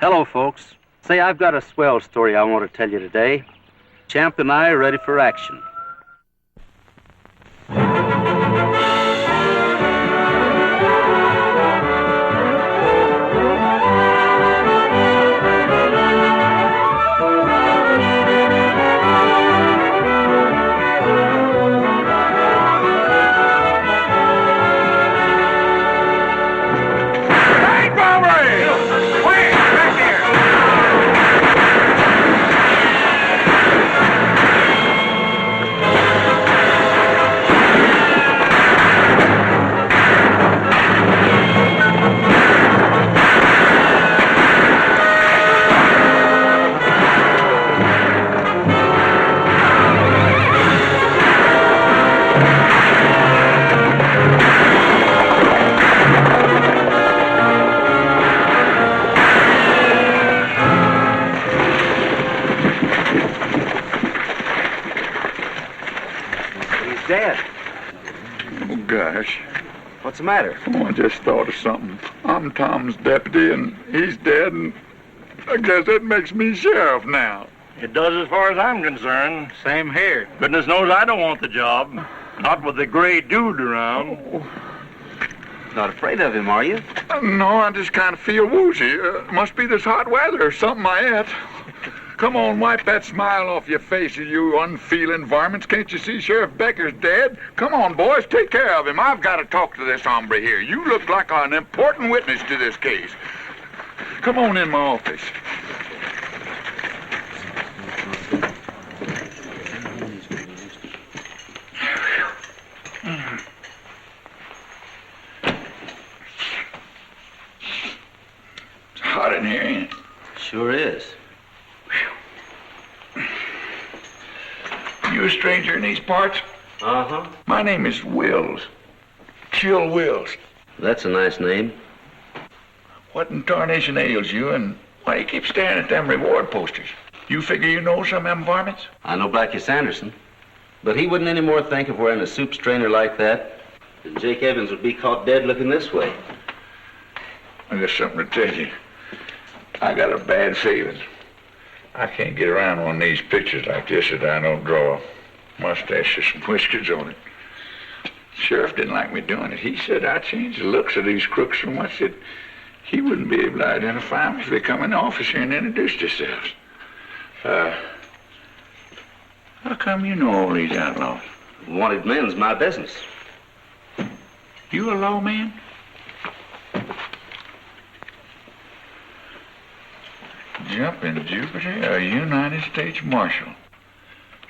Hello, folks. Say, I've got a swell story I want to tell you today. Champ and I are ready for action. What's the matter? Oh, I just thought of something. I'm Tom's deputy, and he's dead, and I guess that makes me sheriff now. It does as far as I'm concerned. Same here. Goodness knows I don't want the job. Not with the gray dude around. Oh. Not afraid of him, are you? No, I just kind of feel woozy. Must be this hot weather or something I ate. Come on, wipe that smile off your face, you unfeeling varmints. Can't you see Sheriff Becker's dead? Come on, boys, take care of him. I've got to talk to this hombre here. You look like an important witness to this case. Come on in my office. It's hot in here, ain't it? Sure is. You a stranger in these parts? Uh-huh. My name is Wills. Chill Wills. That's a nice name. What in tarnation ails you, and why you keep staring at them reward posters? You figure you know some of them varmints? I know Blackie Sanderson, but he wouldn't any more think of wearing a soup strainer like that than Jake Evans would be caught dead looking this way. I got something to tell you. I got a bad feeling. I can't get around one of these pictures like this that I don't draw a mustache with some whiskers on it. The sheriff didn't like me doing it. He said I changed the looks of these crooks so much that he wouldn't be able to identify them if they come in the office here and introduced themselves. How come you know all these outlaws? Wanted men's my business. You a lawman? Jumping Jupiter, a United States Marshal.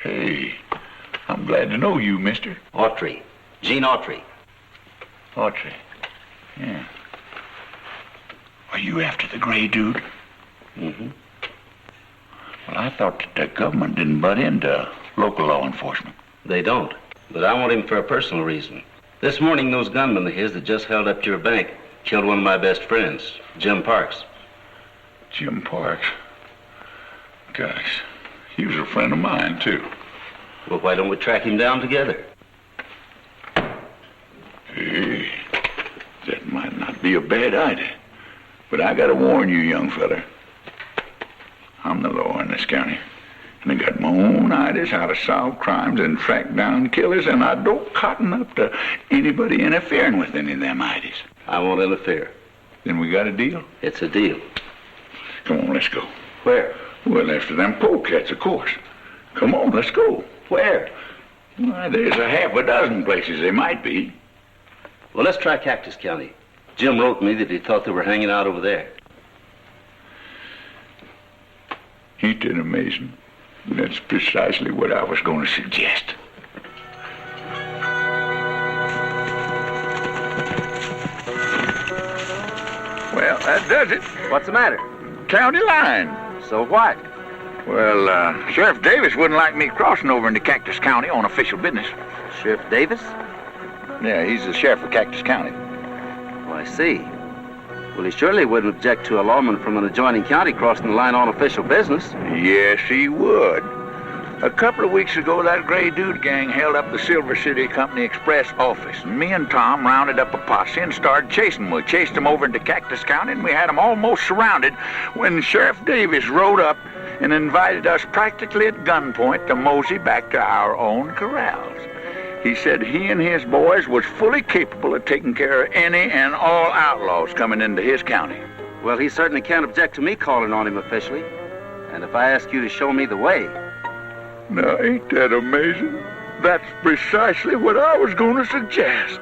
Hey, I'm glad to know you, mister. Autry. Gene Autry. Autry. Yeah. Are you after the gray dude? Mm-hmm. Well, I thought that the government didn't butt into local law enforcement. They don't, but I want him for a personal reason. This morning, those gunmen of his that just held up your bank killed one of my best friends, Jim Parks. Jim Parks? Gosh, he was a friend of mine, too. Well, why don't we track him down together? Hey, that might not be a bad idea. But I gotta warn you, young fella. I'm the law in this county. And I got my own ideas how to solve crimes and track down killers, and I don't cotton up to anybody interfering with any of them ideas. I won't interfere. Then we got a deal? It's a deal. Come on, let's go. Where? Well, after them polecats, of course. Come on, let's go. Where? Why, there's a half a dozen places they might be. Well, let's try Cactus County. Jim wrote me that he thought they were hanging out over there. Ain't it amazing? That's precisely what I was going to suggest. Well, that does it. What's the matter? County line. So what? Well, Sheriff Davis wouldn't like me crossing over into Cactus County on official business. Sheriff Davis? Yeah, he's the sheriff of Cactus County. Oh, I see. Well, he surely wouldn't object to a lawman from an adjoining county crossing the line on official business. Yes, he would. A couple of weeks ago, that Gray Dude gang held up the Silver City Company Express office, and me and Tom rounded up a posse and started chasing them. We chased them over into Cactus County, and we had them almost surrounded when Sheriff Davis rode up and invited us practically at gunpoint to mosey back to our own corrals. He said he and his boys was fully capable of taking care of any and all outlaws coming into his county. Well, he certainly can't object to me calling on him officially. And if I ask you to show me the way... Now, ain't that amazing? That's precisely what I was going to suggest.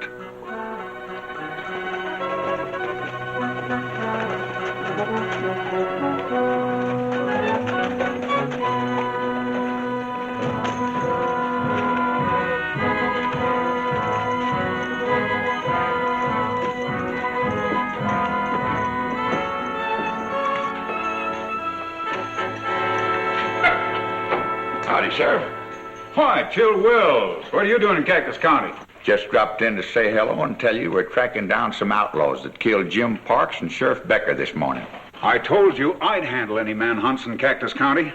Howdy, Sheriff. Why, Chill Wills. What are you doing in Cactus County? Just dropped in to say hello and tell you we're tracking down some outlaws that killed Jim Parks and Sheriff Becker this morning. I told you I'd handle any manhunts in Cactus County.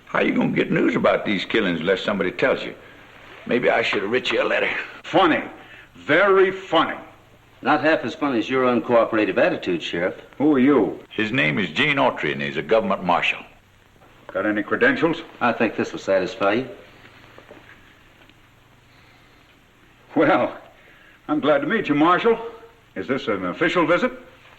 How you gonna get news about these killings unless somebody tells you? Maybe I should have writ you a letter. Funny. Very funny. Not half as funny as your uncooperative attitude, Sheriff. Who are you? His name is Gene Autry, and he's a government marshal. Got any credentials? I think this will satisfy you. Well, I'm glad to meet you, Marshal. Is this an official visit?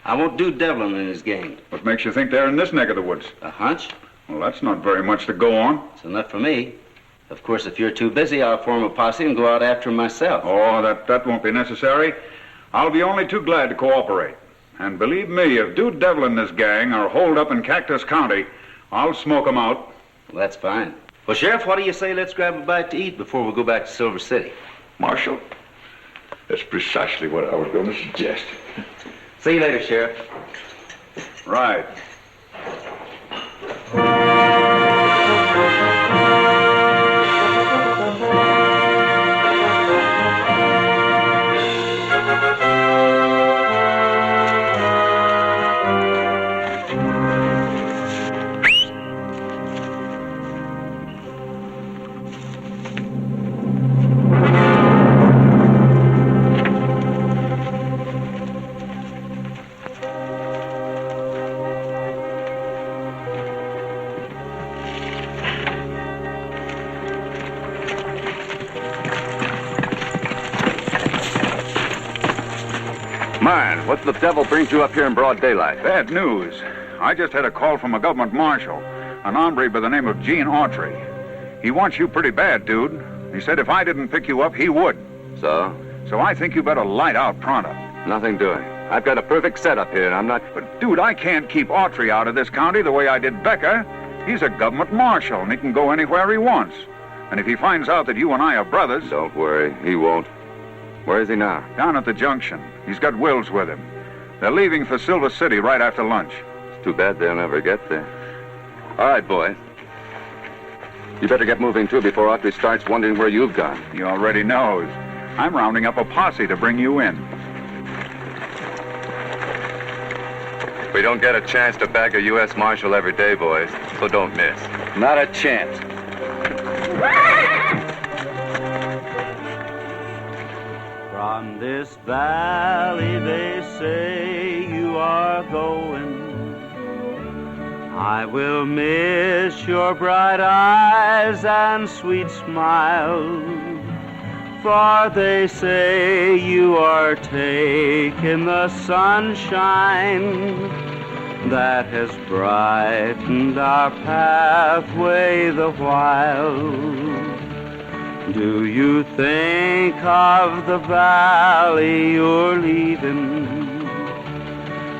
I won't do Devlin and his gang. What makes you think they're in this neck of the woods? A hunch? Well, that's not very much to go on. It's enough for me. Of course, if you're too busy, I'll form a posse and go out after him myself. Oh, that won't be necessary. I'll be only too glad to cooperate. And believe me, if Dude Devlin and his gang are holed up in Cactus County, I'll smoke them out. Well, that's fine. Well, Sheriff, what do you say let's grab a bite to eat before we go back to Silver City? Marshal, that's precisely what I was going to suggest. See you later, Sheriff. Right. Man, what the devil brings you up here in broad daylight? Bad news. I just had a call from a government marshal, an hombre by the name of Gene Autry. He wants you pretty bad, dude. He said if I didn't pick you up, he would. So? So I think you better light out pronto. Nothing doing. I've got a perfect setup here, and I'm not... But, dude, I can't keep Autry out of this county the way I did Becker. He's a government marshal, and he can go anywhere he wants. And if he finds out that you and I are brothers... Don't worry, he won't. Where is he now? Down at the junction. He's got Wills with him. They're leaving for Silver City right after lunch. It's too bad they'll never get there. All right, boy. You better get moving, too, before Autry starts wondering where you've gone. He already knows. I'm rounding up a posse to bring you in. We don't get a chance to bag a U.S. Marshal every day, boys, so don't miss. Not a chance. From this valley they say you are going. I will miss your bright eyes and sweet smile, for they say you are taking the sunshine that has brightened our pathway the while. Do you think of the valley you're leaving?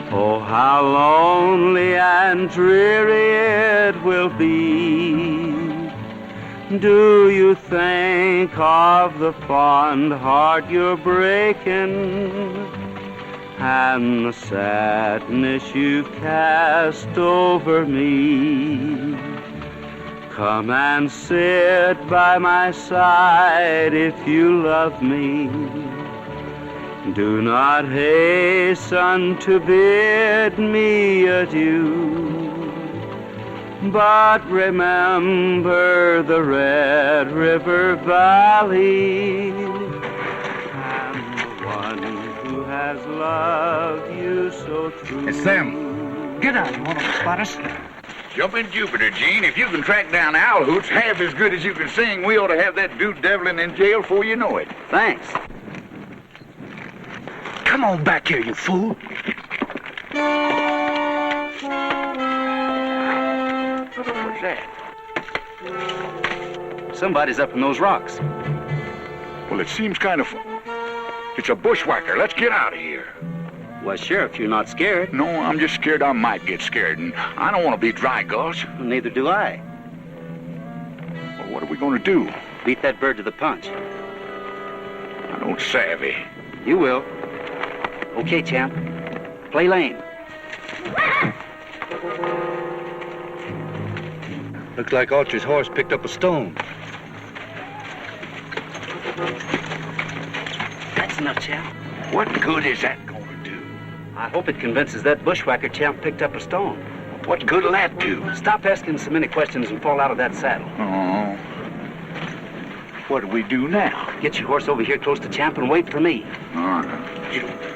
Oh, how lonely and dreary it will be. Do you think of the fond heart you're breaking, and the sadness you've cast over me? Come and sit by my side if you love me. Do not hasten to bid me adieu. But remember the Red River Valley and the one who has loved you so true. It's them. Get out. You want to spot us? Jump in Jupiter, Gene. If you can track down Owl Hoots half as good as you can sing, we ought to have that dude Devlin in jail before you know it. Thanks. Come on back here, you fool. What's that? Somebody's up in those rocks. Well, it seems kind of... It's a bushwhacker. Let's get out of here. Why, Sheriff, you're not scared. No, I'm just scared I might get scared, and I don't want to be dry gulch. Neither do I. Well, what are we going to do? Beat that bird to the punch. I don't savvy. You will. Okay, champ. Play lame. Looks like Autry's horse picked up a stone. That's enough, champ. What good is that going to do? I hope it convinces that bushwhacker champ picked up a stone. What good will that do? Stop asking so many questions and fall out of that saddle. Oh. What do we do now? Get your horse over here close to champ and wait for me. All right.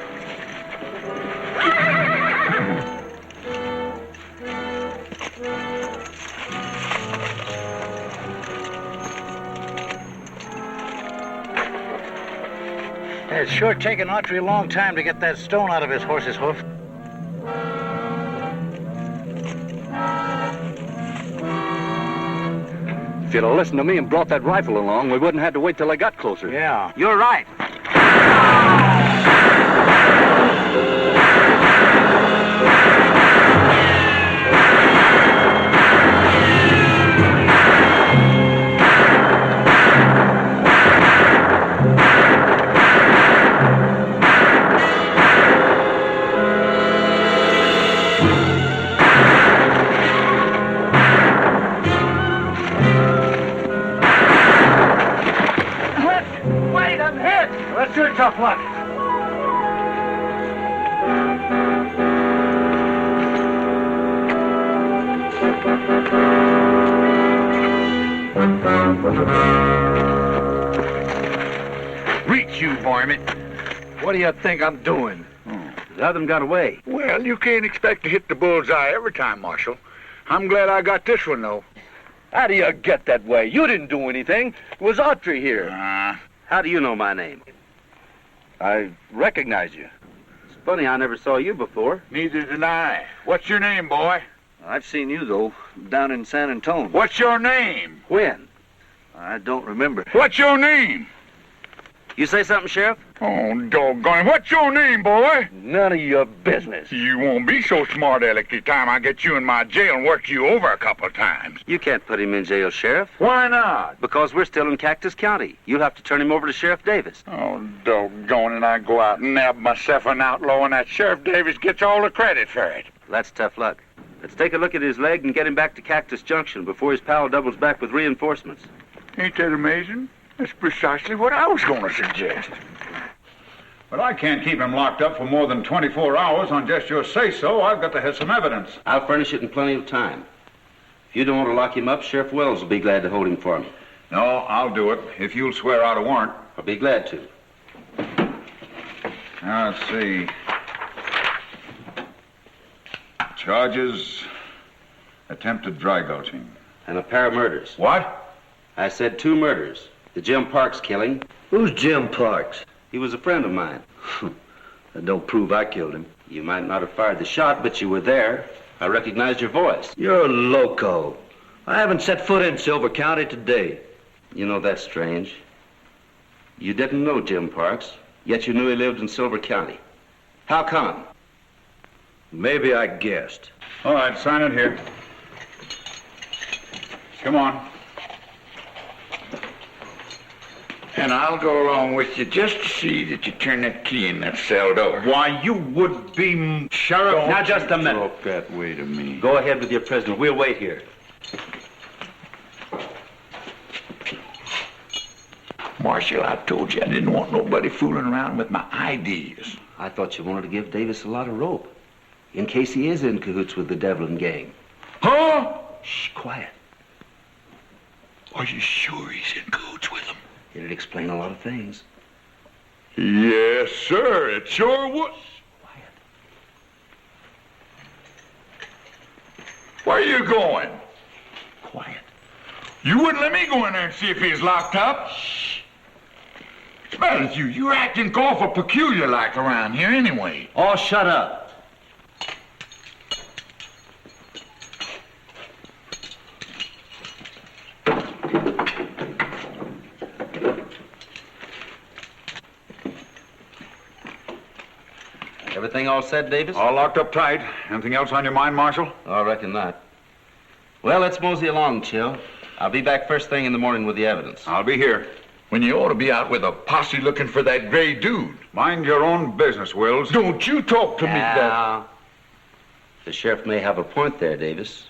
It's sure taken Autry a long time to get that stone out of his horse's hoof. If you'd have listened to me and brought that rifle along, we wouldn't have had to wait till I got closer. Yeah. You're right. Let's do it, tough luck. Reach, you varmint. What do you think I'm doing? The other one got away. Well, you can't expect to hit the bullseye every time, Marshal. I'm glad I got this one, though. How do you get that way? You didn't do anything. It was Autry here. How do you know my name? I recognize you. It's funny, I never saw you before. Neither did I. What's your name, boy? I've seen you, though, down in San Antonio. What's your name? When? I don't remember. What's your name? You say something, Sheriff? Oh, doggone it. What's your name, boy? None of your business. You won't be so smart aleck the time I get you in my jail and work you over a couple of times. You can't put him in jail, Sheriff. Why not? Because we're still in Cactus County. You'll have to turn him over to Sheriff Davis. Oh, doggone it. I go out and nab myself an outlaw, and that Sheriff Davis gets all the credit for it. That's tough luck. Let's take a look at his leg and get him back to Cactus Junction before his pal doubles back with reinforcements. Ain't that amazing? That's precisely what I was going to suggest. But I can't keep him locked up for more than 24 hours on just your say-so. I've got to have some evidence. I'll furnish it in plenty of time. If you don't want to lock him up, Sheriff Wells will be glad to hold him for me. No, I'll do it if you'll swear out a warrant. I'll be glad to. Now, let's see. Charges, attempted dry gulching. And a pair of murders. What? I said 2 murders. The Jim Parks killing. Who's Jim Parks? He was a friend of mine. That don't prove I killed him. You might not have fired the shot, but you were there. I recognized your voice. You're loco. I haven't set foot in Silver County today. You know, that's strange. You didn't know Jim Parks, yet you knew he lived in Silver County. How come? Maybe I guessed. All right, sign it here. Come on. And I'll go along with you just to see that you turn that key in that cell door. Why, you would be sheriff. Now, just a minute. Talk that way to me. Go ahead with your prisoner. We'll wait here. Marshal, I told you I didn't want nobody fooling around with my ideas. I thought you wanted to give Davis a lot of rope, in case he is in cahoots with the Devlin gang. Huh? Shh, quiet. Are you sure he's in cahoots with them? It'd explain a lot of things. Yes, sir. It sure would. Quiet. Where are you going? Quiet. You wouldn't let me go in there and see if he's locked up. Shh. What's the matter with you? You're acting awful peculiar like around here anyway. Oh, shut up. Everything all set, Davis? All locked up tight. Anything else on your mind, Marshal? I reckon not. Well, let's mosey along, Chill. I'll be back first thing in the morning with the evidence. I'll be here. When you ought to be out with a posse looking for that gray dude. Mind your own business, Wills. Don't you talk to me that... Now, the sheriff may have a point there, Davis.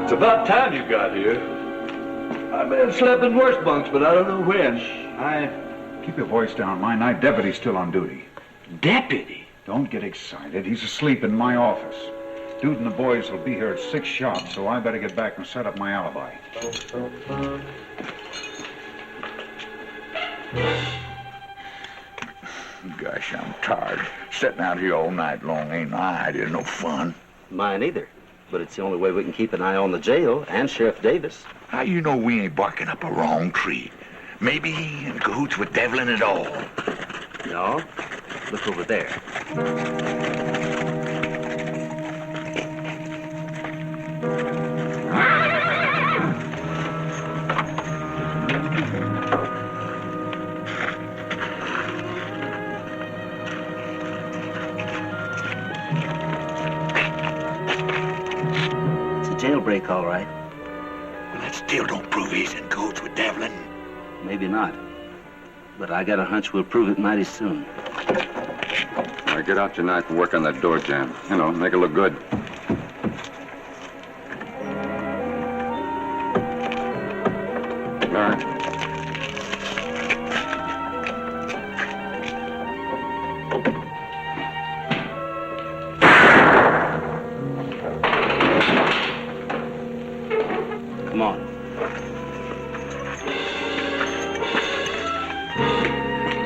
It's about time you got here. I may have slept in worse bunks, but I don't know when. Keep your voice down. My night deputy's still on duty. Deputy? Don't get excited. He's asleep in my office. Dude and the boys will be here at 6 sharp, so I better get back and set up my alibi. Gosh, I'm tired. Sitting out here all night long ain't no idea, no fun. Mine either. But it's the only way we can keep an eye on the jail and Sheriff Davis. How you know we ain't barking up a wrong tree? Maybe he in cahoots with Devlin at all. No. Look over there. Jailbreak, all right. Well, that still don't prove he's in cahoots with Devlin. Maybe not. But I got a hunch we'll prove it mighty soon. All right, get out your knife and work on that door jamb. You know, make it look good. All right. Come on.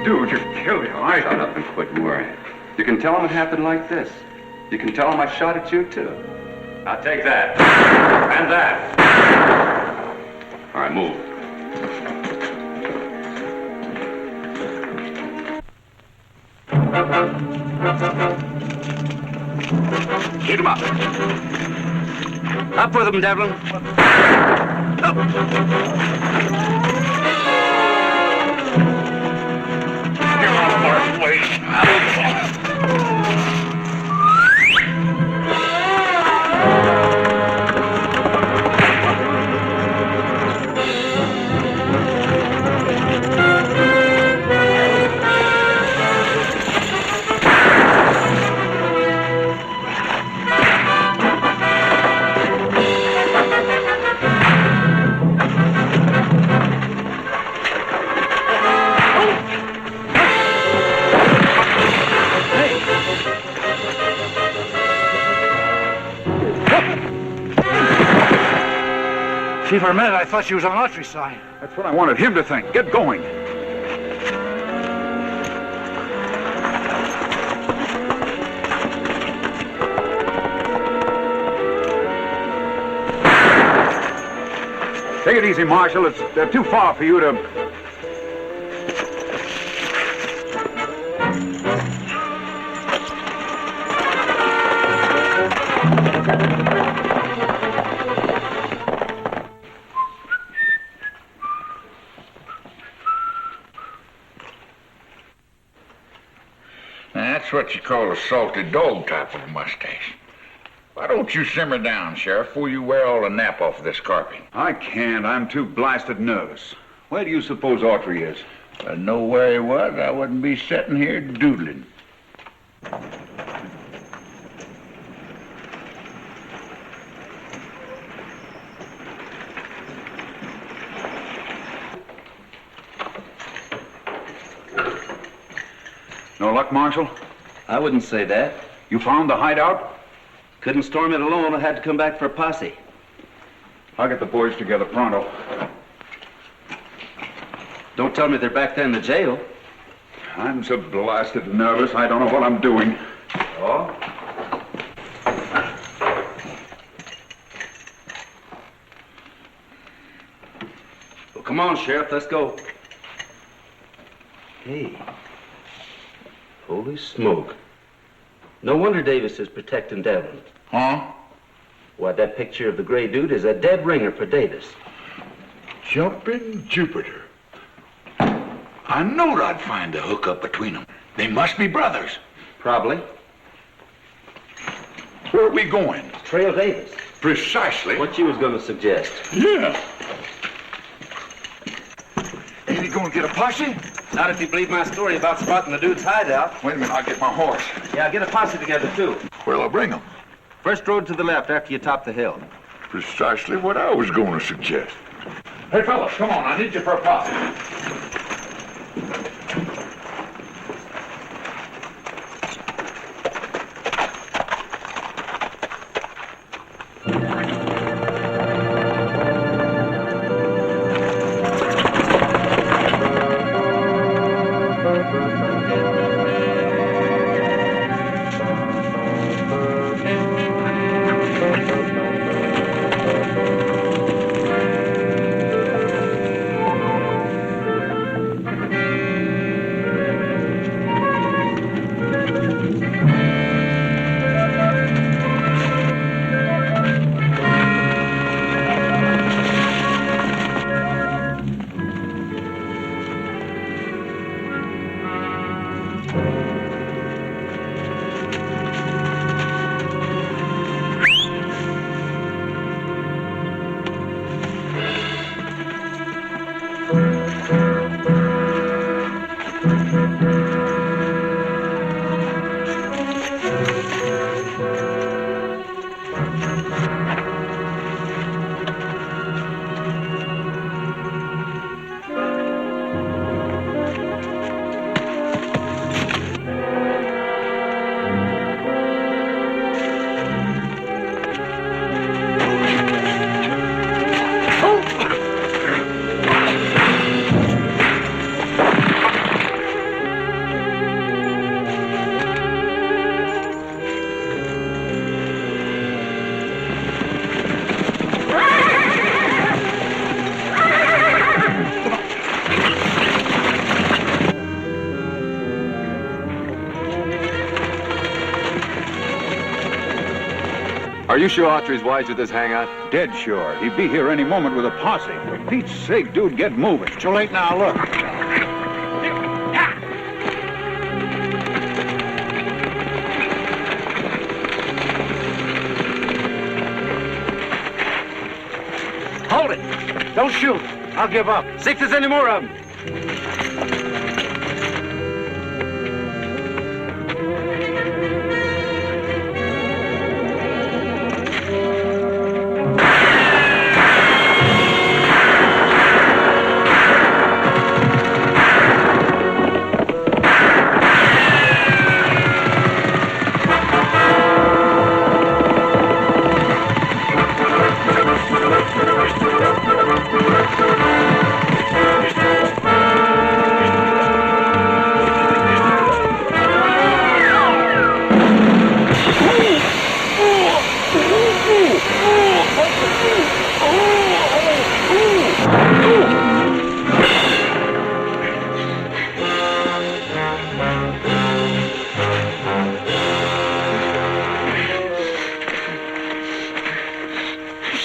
Dude, you killed him. Shut up and quit worrying. You can tell him it happened like this. You can tell him I shot at you, too. Now take that. And that. All right, move. Get him up. Up with him, Devlin. Up. You're out of our way. See, for a minute, I thought she was on Autry's side. That's what I wanted him to think. Get going. Take it easy, Marshal. It's too far for you to... That's what what you call a salty dog type of a mustache. Why don't you simmer down, Sheriff, before you wear all the nap off of this carpet? I can't. I'm too blasted nervous. Where do you suppose Autry is? If I know where he was, I wouldn't be sitting here doodling. No luck, Marshal? I wouldn't say that. You found the hideout? Couldn't storm it alone. I had to come back for a posse. I'll get the boys together pronto. Don't tell me they're back there in the jail. I'm so blasted nervous, I don't know what I'm doing. Oh? Well, come on, Sheriff, let's go. Hey. Holy smoke. No wonder Davis is protecting Devlin. Huh? Why, that picture of the gray dude is a dead ringer for Davis. Jumping Jupiter. I knowed I'd find a hookup between them. They must be brothers. Probably. Where are we going? Trail Davis. Precisely. What you was going to suggest. Yeah. Ain't he going to get a posse? Not if you believe my story about spotting the dude's hideout. Wait a minute, I'll get my horse. Yeah, get a posse together, too. Where'll I bring them? First road to the left after you top the hill. Precisely what I was going to suggest. Hey, fellas, come on. I need you for a posse. Are you sure Autry's wise with this hangout? Dead sure. He'd be here any moment with a posse. For Pete's sake, dude, get moving. Too late now, look. Hold it. Don't shoot. I'll give up. See if there's any more of them.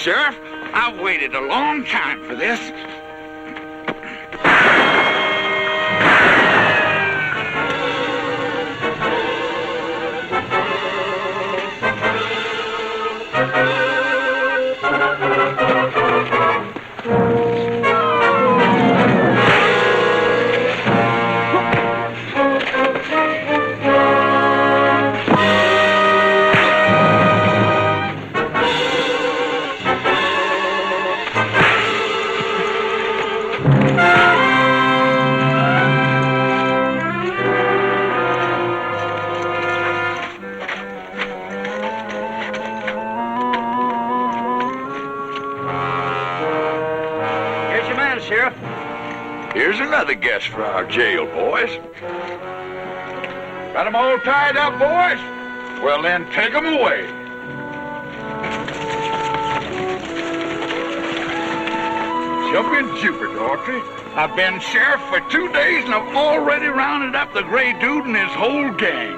Sheriff, I've waited a long time for this. Here's another guest for our jail, boys. Got 'em all tied up, boys? Well, then, take 'em away. Jump in, Jupiter, Autry. I've been sheriff for 2 days, and I've already rounded up the gray dude and his whole gang.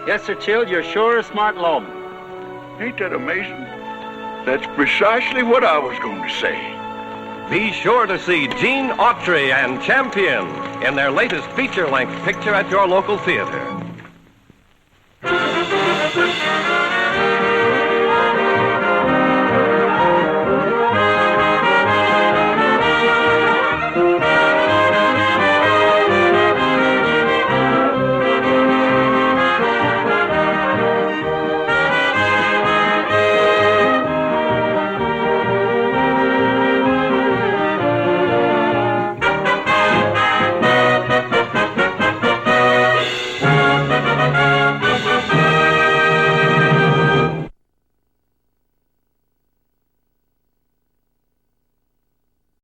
Yes, sir, Chill, you're sure a smart lawman. Ain't that amazing? That's precisely what I was going to say. Be sure to see Gene Autry and Champion in their latest feature-length picture at your local theater.